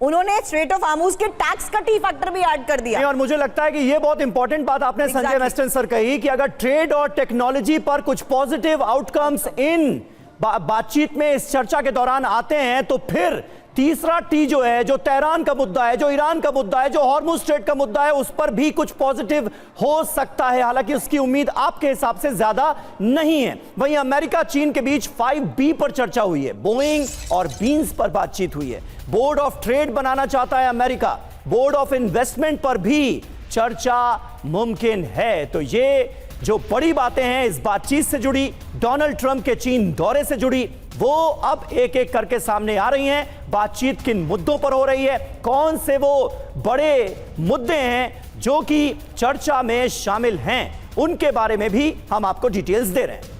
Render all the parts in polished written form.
उन्होंने straight of Hormuz के tax का टी फैक्टर भी ऐड कर दिया। और मुझे लगता है कि ये बहुत इंपॉर्टेंट बात आपने संजय वेस्टर्न सर कही कि अगर ट्रेड और टेक्नोलॉजी पर कुछ पॉजिटिव आउटकम्स इन बातचीत में इस चर्चा के दौरान आते हैं तो फिर तीसरा टी जो है, जो तेहरान का मुद्दा है, जो ईरान का मुद्दा है, जो हॉर्मुज स्ट्रेट का मुद्दा है, उस पर भी कुछ पॉजिटिव हो सकता है। हालांकि उसकी उम्मीद आपके हिसाब से ज्यादा नहीं है। वहीं अमेरिका चीन के बीच 5B पर चर्चा हुई है, बोइंग और बीन्स पर बातचीत हुई है। बोर्ड ऑफ ट्रेड बनाना चाहता है अमेरिका, बोर्ड ऑफ इन्वेस्टमेंट पर भी चर्चा मुमकिन है। तो ये जो बड़ी बातें हैं इस बातचीत से जुड़ी, डोनाल्ड ट्रंप के चीन दौरे से जुड़ी, वो अब एक एक करके सामने आ रही हैं। बातचीत किन मुद्दों पर हो रही है, कौन से वो बड़े मुद्दे हैं जो कि चर्चा में शामिल हैं, उनके बारे में भी हम आपको डिटेल्स दे रहे हैं।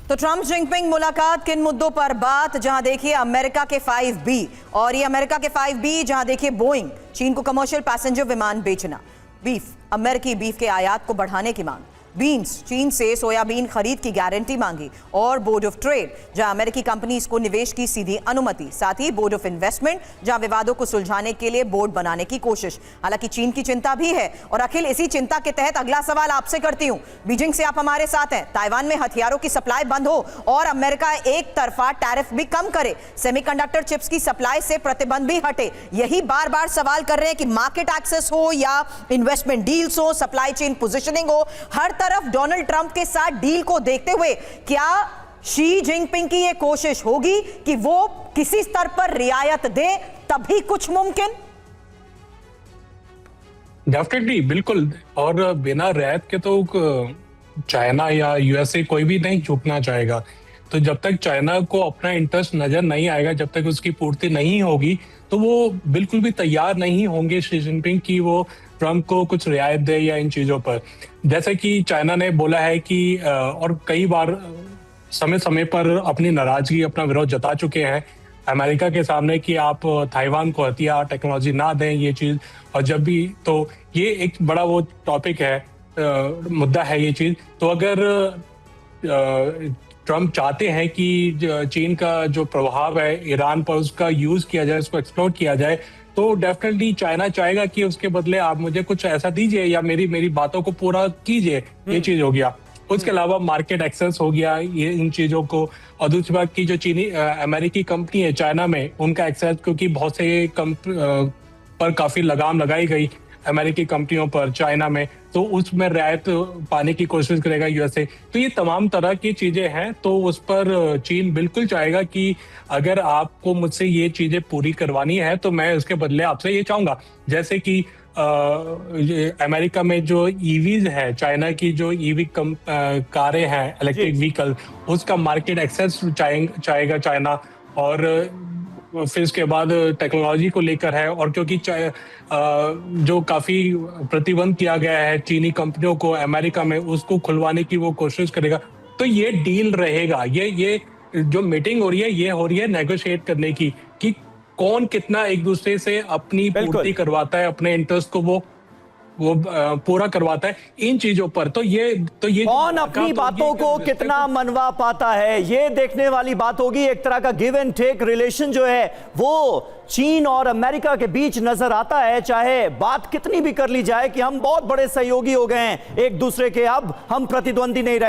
तो ट्रंप जिनपिंग मुलाकात किन मुद्दों पर बात, जहां देखिए अमेरिका के 5B, और ये अमेरिका के 5B जहां देखिए बोइंग, चीन को कमर्शियल पैसेंजर विमान बेचना, बीफ, अमेरिकी बीफ के आयात को बढ़ाने की मांग, बीन्स, चीन से सोयाबीन खरीद की गारंटी मांगी, और बोर्ड ऑफ ट्रेड जहां अमेरिकी कंपनीज को निवेश की सीधी अनुमति, साथ ही बोर्ड ऑफ इन्वेस्टमेंट जहां विवादों को सुलझाने के लिए बोर्ड बनाने की कोशिश। हालांकि चीन की चिंता भी है, और अखिल इसी चिंता के तहत अगला सवाल आपसे करती हूं। बीजिंग से आप हमारे साथ हैं, ताइवान में हथियारों की सप्लाई बंद हो और अमेरिका एक तरफा टैरिफ भी कम करे, सेमीकंडक्टर चिप्स की सप्लाई से प्रतिबंध भी हटे, यही बार बार सवाल कर रहे हैं कि मार्केट एक्सेस हो या इन्वेस्टमेंट डील्स हो, सप्लाई चेन पोजिशनिंग हो, हर तरफ डोनाल्ड ट्रंप के साथ डील को देखते हुए क्या शी जिनपिंग की यह कोशिश होगी कि वो किसी स्तर पर रियायत दे तभी कुछ मुमकिन? डेफिनेटली, बिल्कुल। और बिना रियायत के तो चाइना या यूएसए कोई भी नहीं झुकना चाहेगा। तो जब तक चाइना को अपना इंटरेस्ट नजर नहीं आएगा, जब तक उसकी पूर्ति नहीं होगी, तो वो बिल्कुल भी तैयार नहीं होंगे शी जिनपिंग की वो ट्रंप को कुछ रियायत दे या इन चीजों पर। जैसे कि चाइना ने बोला है कि और कई बार समय समय पर अपनी नाराजगी, अपना विरोध जता चुके हैं अमेरिका के सामने कि आप ताइवान को हथियार टेक्नोलॉजी ना दें, ये चीज। और जब भी, तो ये एक बड़ा वो टॉपिक है, मुद्दा है ये चीज। तो अगर ट्रंप चाहते हैं कि चीन का जो प्रभाव है ईरान पर, उसका यूज किया जाए, उसको एक्सप्लोर किया जाए, तो डेफिनेटली चाइना चाहेगा कि उसके बदले आप मुझे कुछ ऐसा दीजिए या मेरी बातों को पूरा कीजिए। ये चीज हो गया। उसके अलावा मार्केट एक्सेस हो गया, ये इन चीजों को। और दूसरी बात की जो चीनी अमेरिकी कंपनी है चाइना में, उनका एक्सेस, क्योंकि बहुत से पर काफी लगाम लगाई गई अमेरिकी कंपनियों पर चाइना में, तो उसमें रियायत पाने की कोशिश करेगा यूएसए। तो ये तमाम तरह की चीजें हैं। तो उस पर चीन बिल्कुल चाहेगा कि अगर आपको मुझसे ये चीजें पूरी करवानी है तो मैं उसके बदले आपसे ये चाहूंगा। जैसे कि अमेरिका में जो ईवीज है, चाइना की जो ईवी कारें हैं, इलेक्ट्रिक व्हीकल, उसका मार्केट एक्सेस चाहेगा चाइना। और फिर इसके बाद टेक्नोलॉजी को लेकर है, और क्योंकि जो काफी प्रतिबंध किया गया है चीनी कंपनियों को अमेरिका में, उसको खुलवाने की वो कोशिश करेगा। तो ये डील रहेगा, ये जो मीटिंग हो रही है, ये हो रही है नेगोशिएट करने की कि कौन कितना एक दूसरे से अपनी पूर्ति करवाता है, अपने इंटरेस्ट को वो पूरा करवाता है इन चीजों पर। तो ये कौन अपनी बातों को कितना मनवा पाता है, ये देखने वाली बात होगी। एक तरह का गिव एंड टेक रिलेशन जो है वो चीन और अमेरिका के बीच नजर आता है। चाहे बात कितनी भी कर ली जाए कि हम बहुत बड़े सहयोगी हो गए हैं एक दूसरे के, अब हम प्रतिद्वंदी नहीं रहे।